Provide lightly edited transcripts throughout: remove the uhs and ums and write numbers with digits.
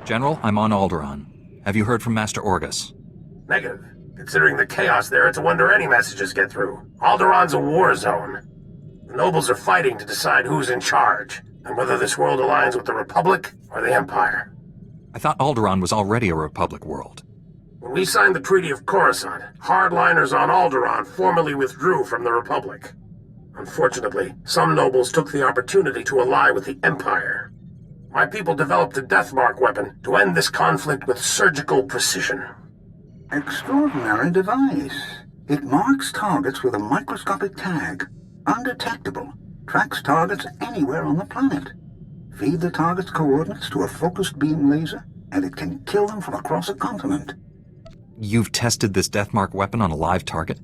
General, I'm on Alderaan. Have you heard from Master Orgus? Negative. Considering the chaos there, it's a wonder any messages get through. Alderaan's a war zone. The nobles are fighting to decide who's in charge, and whether this world aligns with the Republic or the Empire. I thought Alderaan was already a Republic world. When we signed the Treaty of Coruscant, hardliners on Alderaan formally withdrew from the Republic. Unfortunately, some nobles took the opportunity to ally with the Empire. My people developed a Deathmark weapon to end this conflict with surgical precision. Extraordinary device. It marks targets with a microscopic tag. Undetectable. Tracks targets anywhere on the planet. Feed the target's coordinates to a focused beam laser, and it can kill them from across a continent. You've tested this Deathmark weapon on a live target?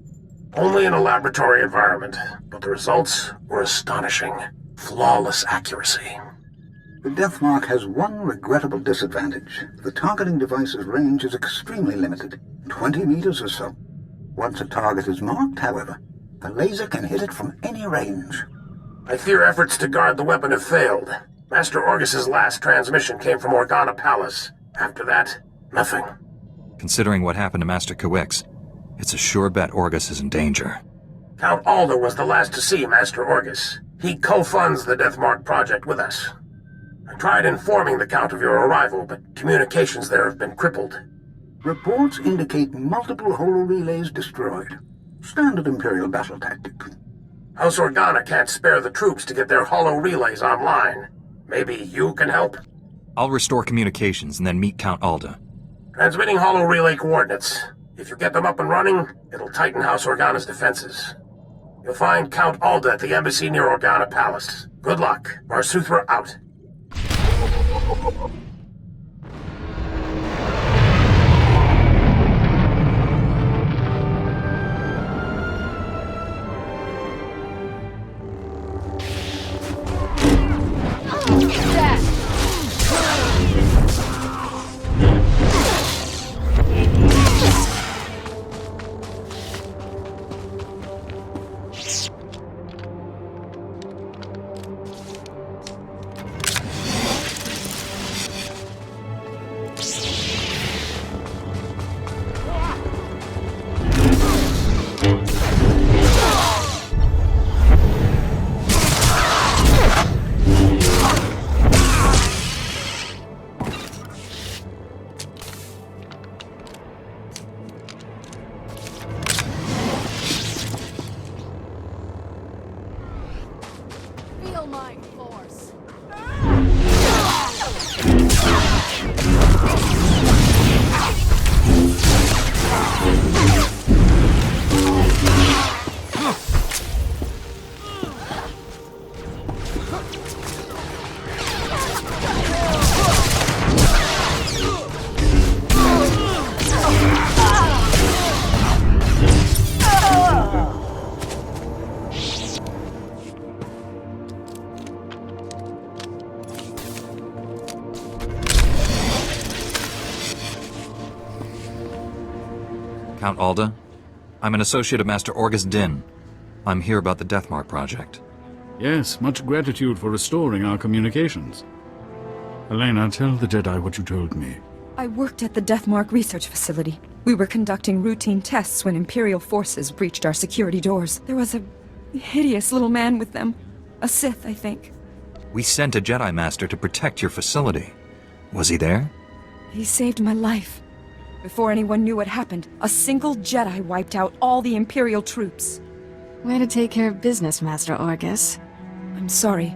Only in a laboratory environment, but the results were astonishing. Flawless accuracy. The Deathmark has one regrettable disadvantage. The targeting device's range is extremely limited, 20 meters or so. Once a target is marked, however, the laser can hit it from any range. I fear efforts to guard the weapon have failed. Master Orgus's last transmission came from Organa Palace. After that, nothing. Considering what happened to Master Kawix, it's a sure bet Orgus is in danger. Count Alda was the last to see Master Orgus. He co-funds the Deathmark project with us. I tried informing the Count of your arrival, but communications there have been crippled. Reports indicate multiple holo-relays destroyed. Standard Imperial battle tactic. House Organa can't spare the troops to get their holo-relays online. Maybe you can help? I'll restore communications and then meet Count Alda. Transmitting holo-relay coordinates. If you get them up and running, it'll tighten House Organa's defenses. You'll find Count Alda at the embassy near Organa Palace. Good luck. SWTOR out. Count Alda, I'm an associate of Master Orgus Din. I'm here about the Deathmark project. Yes, much gratitude for restoring our communications. Elena, tell the Jedi what you told me. I worked at the Deathmark research facility. We were conducting routine tests when Imperial forces breached our security doors. There was a hideous little man with them. A Sith, I think. We sent a Jedi Master to protect your facility. Was he there? He saved my life. Before anyone knew what happened, a single Jedi wiped out all the Imperial troops. Way to take care of business, Master Orgus. I'm sorry,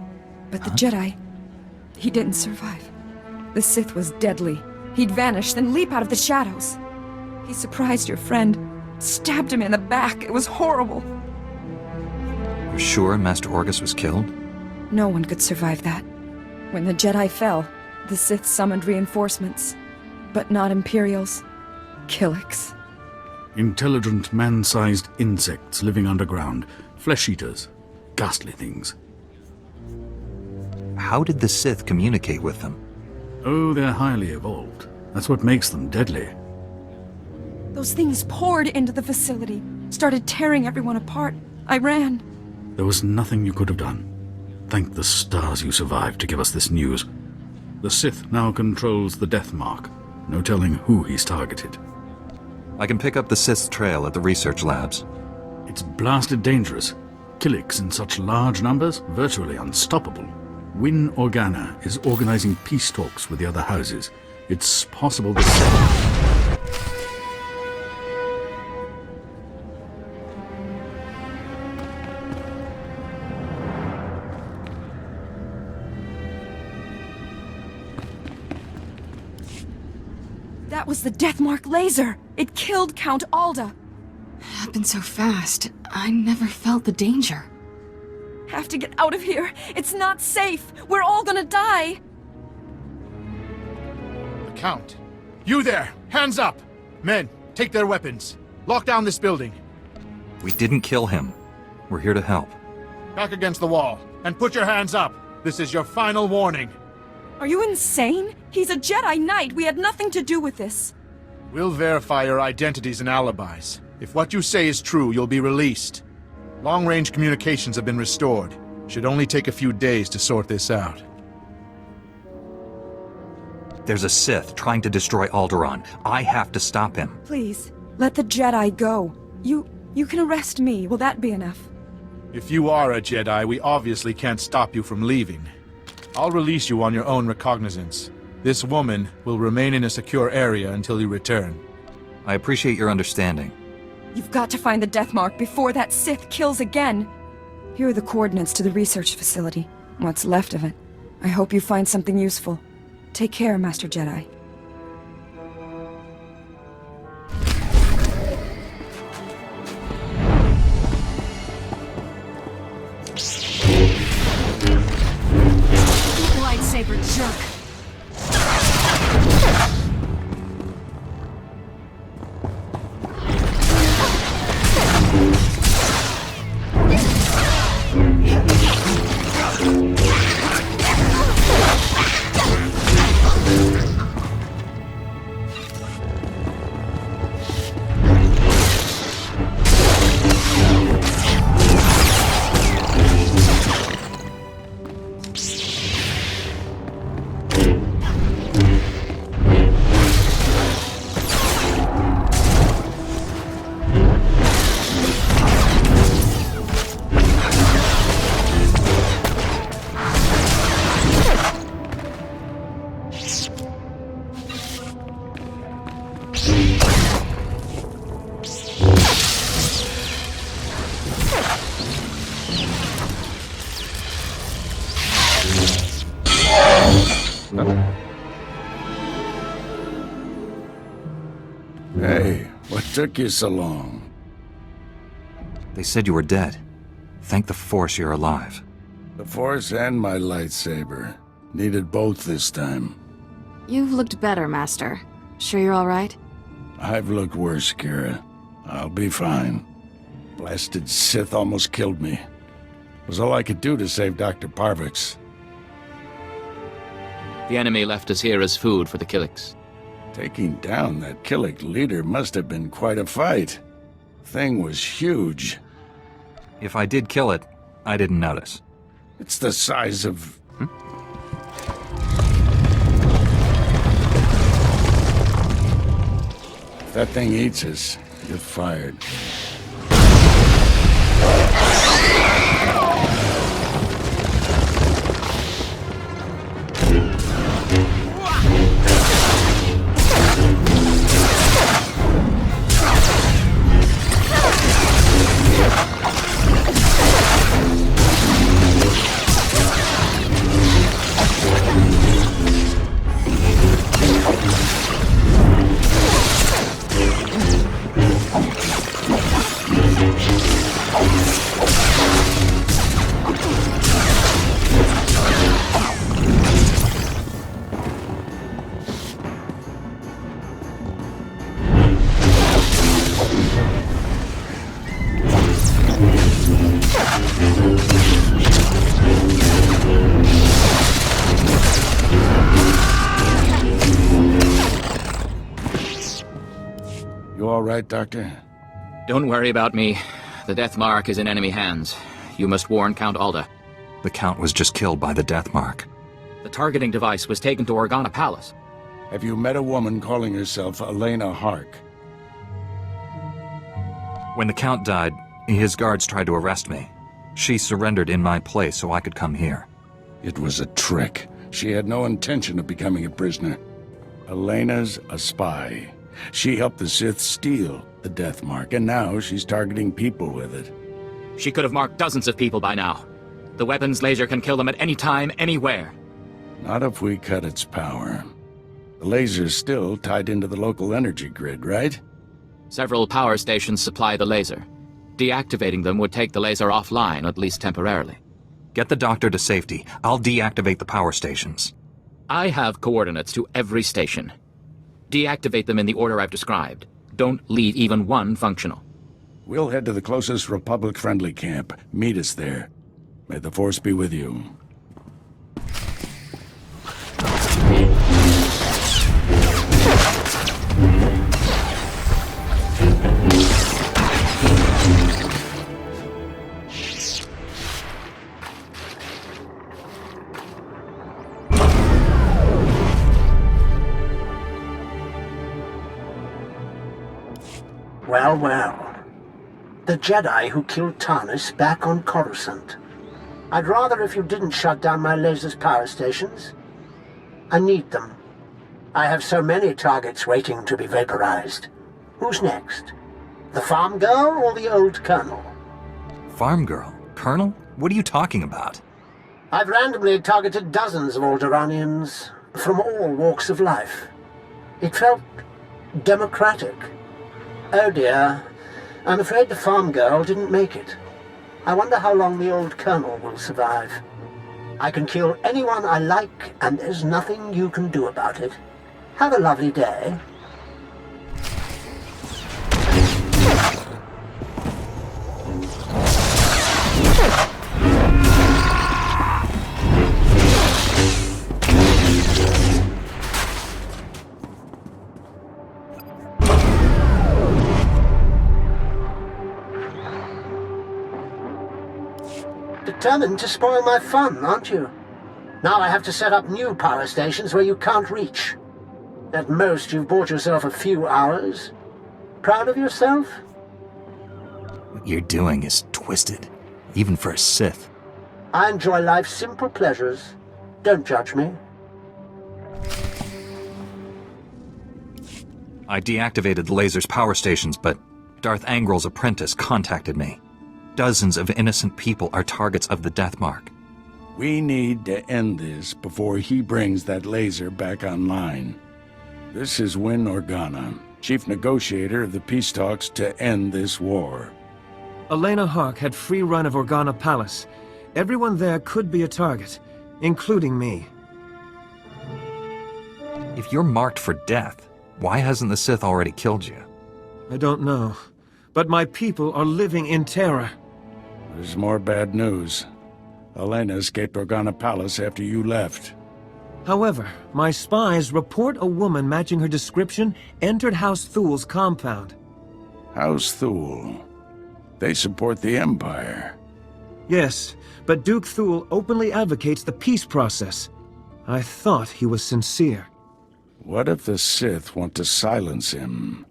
but the Jedi, he didn't survive. The Sith was deadly. He'd vanish, then leap out of the shadows. He surprised your friend, stabbed him in the back. It was horrible. You're sure Master Orgus was killed? No one could survive that. When the Jedi fell, the Sith summoned reinforcements, but not Imperials. Killiks. Intelligent, man-sized insects living underground. Flesh-eaters. Ghastly things. How did the Sith communicate with them? Oh, they're highly evolved. That's what makes them deadly. Those things poured into the facility, started tearing everyone apart. I ran. There was nothing you could have done. Thank the stars you survived to give us this news. The Sith now controls the Death Mark. No telling who he's targeted. I can pick up the Sith's trail at the research labs. It's blasted dangerous. Killiks in such large numbers, virtually unstoppable. Win Organa is organizing peace talks with the other houses. It's possible the Sith... That was the Deathmark laser! It killed Count Alda! Happened so fast. I never felt the danger. Have to get out of here! It's not safe! We're all gonna die! The Count! You there! Hands up! Men, take their weapons. Lock down this building. We didn't kill him. We're here to help. Back against the wall. And put your hands up! This is your final warning. Are you insane? He's a Jedi Knight! We had nothing to do with this! We'll verify your identities and alibis. If what you say is true, you'll be released. Long-range communications have been restored. Should only take a few days to sort this out. There's a Sith trying to destroy Alderaan. I have to stop him. Please, let the Jedi go. You can arrest me. Will that be enough? If you are a Jedi, we obviously can't stop you from leaving. I'll release you on your own recognizance. This woman will remain in a secure area until you return. I appreciate your understanding. You've got to find the Deathmark before that Sith kills again. Here are the coordinates to the research facility. What's left of it. I hope you find something useful. Take care, Master Jedi. Lightsaber jerk. Hey, what took you so long? They said you were dead. Thank the Force you're alive. The Force and my lightsaber. Needed both this time. You've looked better, Master. Sure you're all right? I've looked worse, Kira. I'll be fine. Blasted Sith almost killed me. It was all I could do to save Dr. Parvix. The enemy left us here as food for the Killiks. Taking down that Killik leader must have been quite a fight. Thing was huge. If I did kill it, I didn't notice. It's the size of... If that thing eats us, you're fired. You all right, Doctor? Don't worry about me. The Death Mark is in enemy hands. You must warn Count Alda. The Count was just killed by the Death Mark. The targeting device was taken to Organa Palace. Have you met a woman calling herself Elena Hark? When the Count died, his guards tried to arrest me. She surrendered in my place so I could come here. It was a trick. She had no intention of becoming a prisoner. Elena's a spy. She helped the Sith steal the Death Mark, and now she's targeting people with it. She could have marked dozens of people by now. The weapon's laser can kill them at any time, anywhere. Not if we cut its power. The laser's still tied into the local energy grid, right? Several power stations supply the laser. Deactivating them would take the laser offline, at least temporarily. Get the doctor to safety. I'll deactivate the power stations. I have coordinates to every station. Deactivate them in the order I've described. Don't leave even one functional. We'll head to the closest Republic-friendly camp. Meet us there. May the Force be with you. Well, well. The Jedi who killed Tarnis back on Coruscant. I'd rather if you didn't shut down my laser's power stations. I need them. I have so many targets waiting to be vaporized. Who's next? The farm girl or the old colonel? Farm girl? Colonel? What are you talking about? I've randomly targeted dozens of Alderaanians from all walks of life. It felt democratic. Oh dear, I'm afraid the farm girl didn't make it. I wonder how long the old colonel will survive. I can kill anyone I like, and there's nothing you can do about it. Have a lovely day. Determined to spoil my fun, aren't you? Now I have to set up new power stations where you can't reach. At most, you've bought yourself a few hours. Proud of yourself? What you're doing is twisted, even for a Sith. I enjoy life's simple pleasures. Don't judge me. I deactivated the laser's power stations, but Darth Angrel's apprentice contacted me. Dozens of innocent people are targets of the Death Mark. We need to end this before he brings that laser back online. This is Win Organa, chief negotiator of the peace talks to end this war. Elena Hark had free run of Organa Palace. Everyone there could be a target, including me. If you're marked for death, why hasn't the Sith already killed you? I don't know, but my people are living in terror. There's more bad news. Elena escaped Organa Palace after you left. However, my spies report a woman matching her description entered House Thul's compound. House Thul. They support the Empire. Yes, but Duke Thul openly advocates the peace process. I thought he was sincere. What if the Sith want to silence him?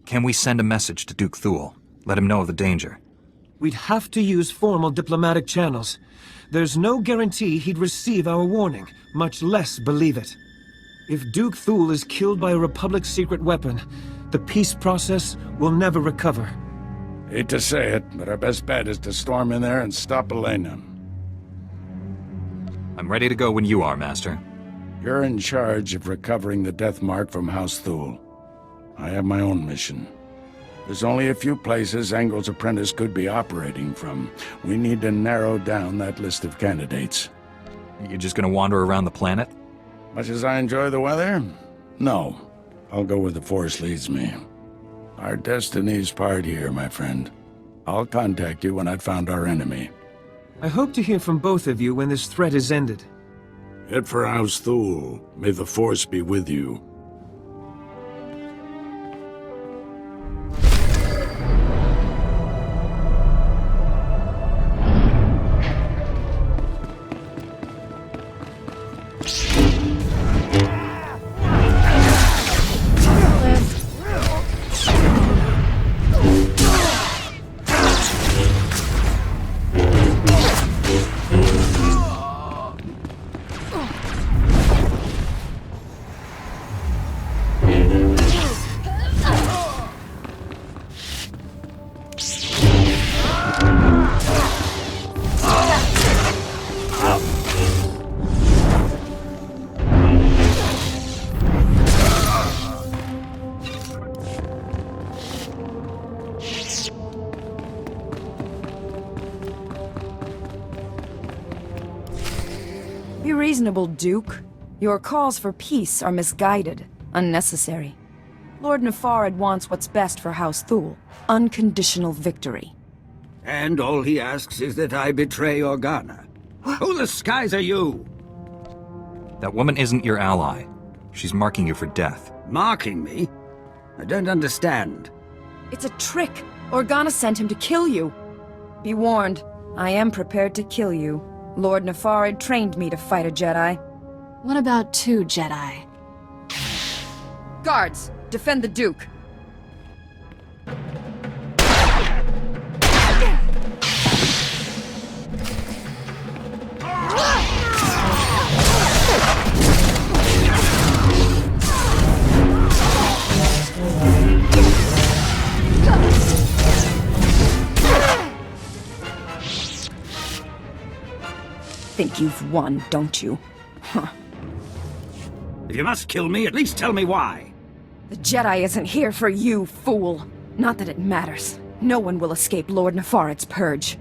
Can we send a message to Duke Thul? Let him know of the danger. We'd have to use formal diplomatic channels. There's no guarantee he'd receive our warning, much less believe it. If Duke Thul is killed by a Republic secret weapon, the peace process will never recover. Hate to say it, but our best bet is to storm in there and stop Elena. I'm ready to go when you are, Master. You're in charge of recovering the Death Mark from House Thul. I have my own mission. There's only a few places Angel's apprentice could be operating from. We need to narrow down that list of candidates. You're just gonna wander around the planet? Much as I enjoy the weather? No. I'll go where the Force leads me. Our destinies part here, my friend. I'll contact you when I've found our enemy. I hope to hear from both of you when this threat is ended. Head for House Thul. May the Force be with you. unreasonable, Duke. Your calls for peace are misguided, unnecessary. Lord Nefarad wants what's best for House Thule. Unconditional victory. And all he asks is that I betray Organa. Who the skies are you? That woman isn't your ally. She's marking you for death. Marking me? I don't understand. It's a trick. Organa sent him to kill you. Be warned, I am prepared to kill you. Lord Nefarad trained me to fight a Jedi. What about 2 Jedi? Guards, defend the Duke. Think you've won, don't you? Huh. If you must kill me, at least tell me why. The Jedi isn't here for you, fool. Not that it matters. No one will escape Lord Nefarad's purge.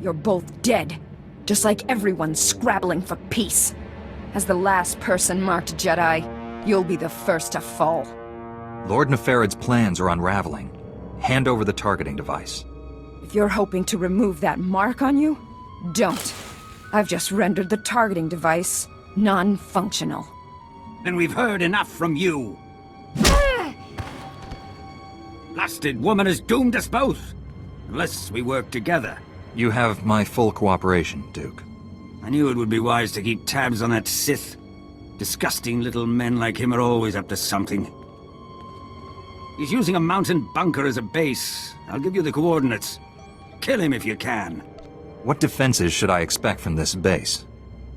You're both dead, just like everyone scrabbling for peace. As the last person marked Jedi, you'll be the first to fall. Lord Nefarad's plans are unraveling. Hand over the targeting device. If you're hoping to remove that mark on you, don't. I've just rendered the targeting device non-functional. Then we've heard enough from you. Blasted woman is doomed us both. Unless we work together. You have my full cooperation, Duke. I knew it would be wise to keep tabs on that Sith. Disgusting little men like him are always up to something. He's using a mountain bunker as a base. I'll give you the coordinates. Kill him if you can. What defenses should I expect from this base?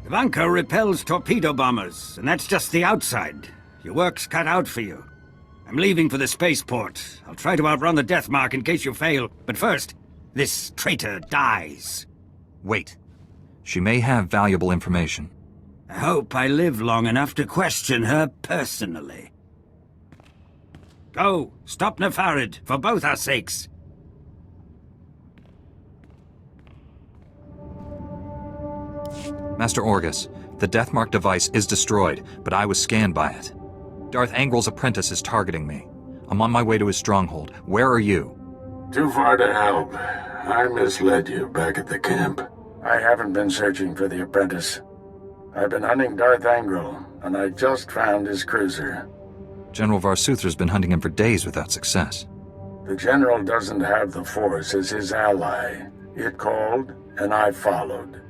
The bunker repels torpedo bombers, and that's just the outside. Your work's cut out for you. I'm leaving for the spaceport. I'll try to outrun the death mark in case you fail. But first, this traitor dies. Wait. She may have valuable information. I hope I live long enough to question her personally. Go, stop Nefarad, for both our sakes. Master Orgus, the Deathmark device is destroyed, but I was scanned by it. Darth Angrel's apprentice is targeting me. I'm on my way to his stronghold. Where are you? Too far to help. I misled you back at the camp. I haven't been searching for the apprentice. I've been hunting Darth Angrel, and I just found his cruiser. General Varsuther's been hunting him for days without success. The General doesn't have the Force as his ally. It called, and I followed.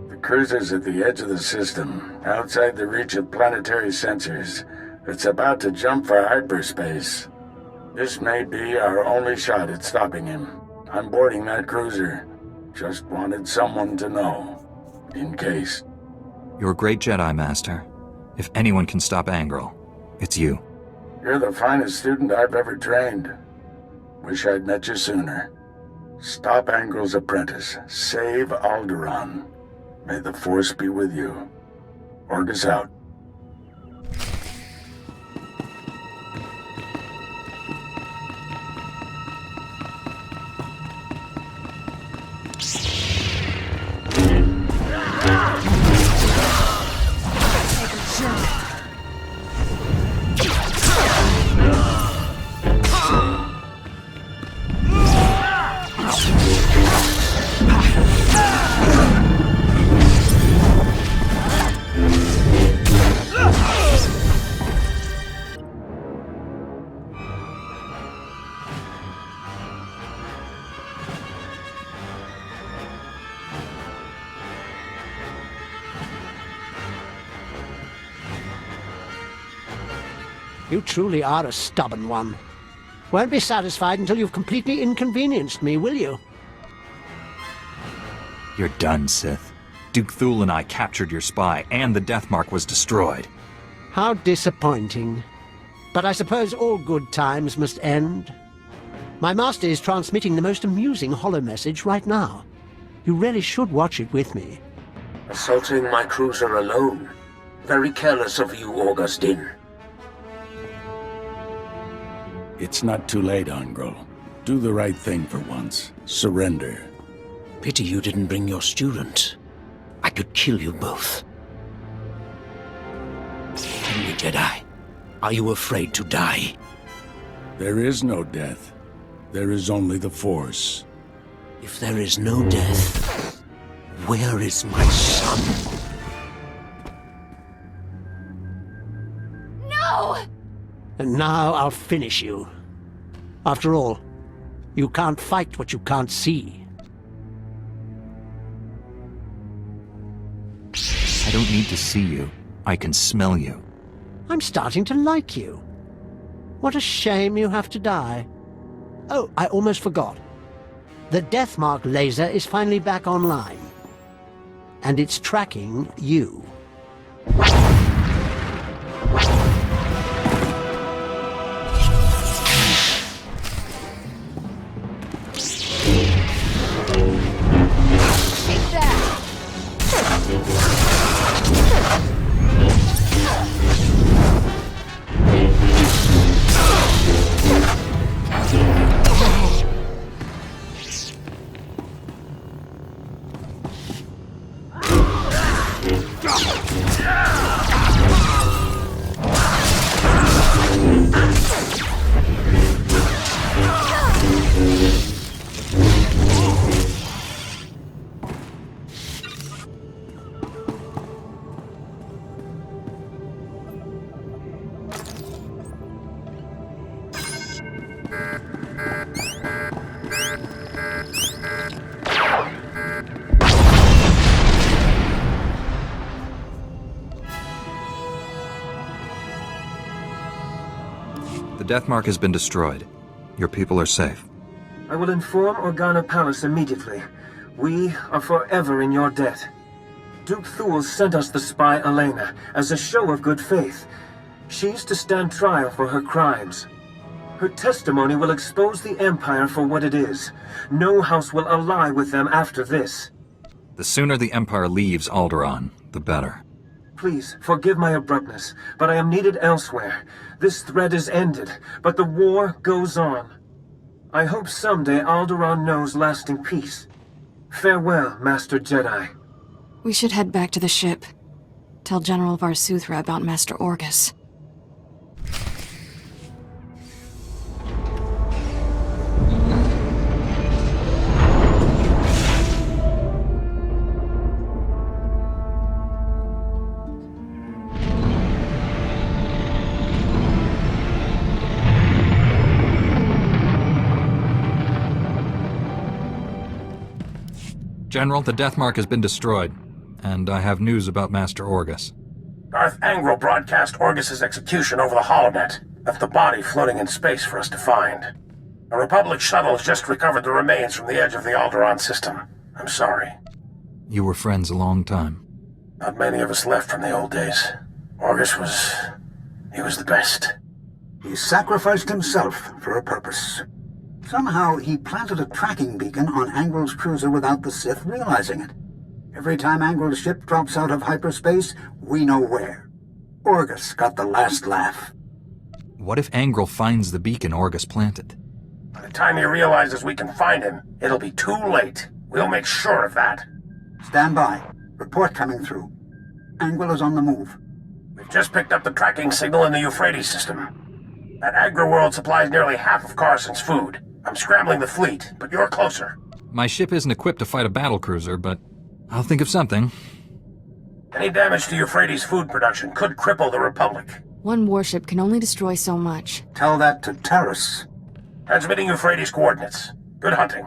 The cruiser's at the edge of the system, outside the reach of planetary sensors. It's about to jump for hyperspace. This may be our only shot at stopping him. I'm boarding that cruiser. Just wanted someone to know. In case. You're a great Jedi, Master. If anyone can stop Angrel, it's you. You're the finest student I've ever trained. Wish I'd met you sooner. Stop Angrel's apprentice. Save Alderaan. May the Force be with you. Orgus out. You truly are a stubborn one. Won't be satisfied until you've completely inconvenienced me, will you? You're done, Sith. Duke Thule and I captured your spy, and the Deathmark was destroyed. How disappointing. But I suppose all good times must end. My master is transmitting the most amusing holomessage right now. You really should watch it with me. Assaulting my cruiser alone. Very careless of you, Augustine. It's not too late, Angrel. Do the right thing for once. Surrender. Pity you didn't bring your student. I could kill you both. Jedi? Are you afraid to die? There is no death. There is only the Force. If there is no death, where is my son? No! And now I'll finish you. After all, you can't fight what you can't see. I don't need to see you. I can smell you. I'm starting to like you. What a shame you have to die. Oh, I almost forgot. The Deathmark laser is finally back online. And it's tracking you. The Deathmark has been destroyed. Your people are safe. I will inform Organa Palace immediately. We are forever in your debt. Duke Thule sent us the spy Elena as a show of good faith. She's to stand trial for her crimes. Her testimony will expose the Empire for what it is. No house will ally with them after this. The sooner the Empire leaves Alderaan, the better. Please, forgive my abruptness, but I am needed elsewhere. This threat is ended, but the war goes on. I hope someday Alderaan knows lasting peace. Farewell, Master Jedi. We should head back to the ship. Tell General Varsuthra about Master Orgus. General, the Deathmark has been destroyed, and I have news about Master Orgus. Darth Angral broadcast Orgus's execution over the holonet, left the body floating in space for us to find. A Republic shuttle has just recovered the remains from the edge of the Alderaan system. I'm sorry. You were friends a long time. Not many of us left from the old days. Orgus he was the best. He sacrificed himself for a purpose. Somehow, he planted a tracking beacon on Angral's cruiser without the Sith realizing it. Every time Angral's ship drops out of hyperspace, we know where. Orgus got the last laugh. What if Angral finds the beacon Orgus planted? By the time he realizes we can find him, it'll be too late. We'll make sure of that. Stand by. Report coming through. Angral is on the move. We've just picked up the tracking signal in the Euphrates system. That agri-world supplies nearly half of Carson's food. I'm scrambling the fleet, but you're closer. My ship isn't equipped to fight a battlecruiser, but I'll think of something. Any damage to Euphrates food production could cripple the Republic. One warship can only destroy so much. Tell that to Terrace. Transmitting Euphrates coordinates. Good hunting.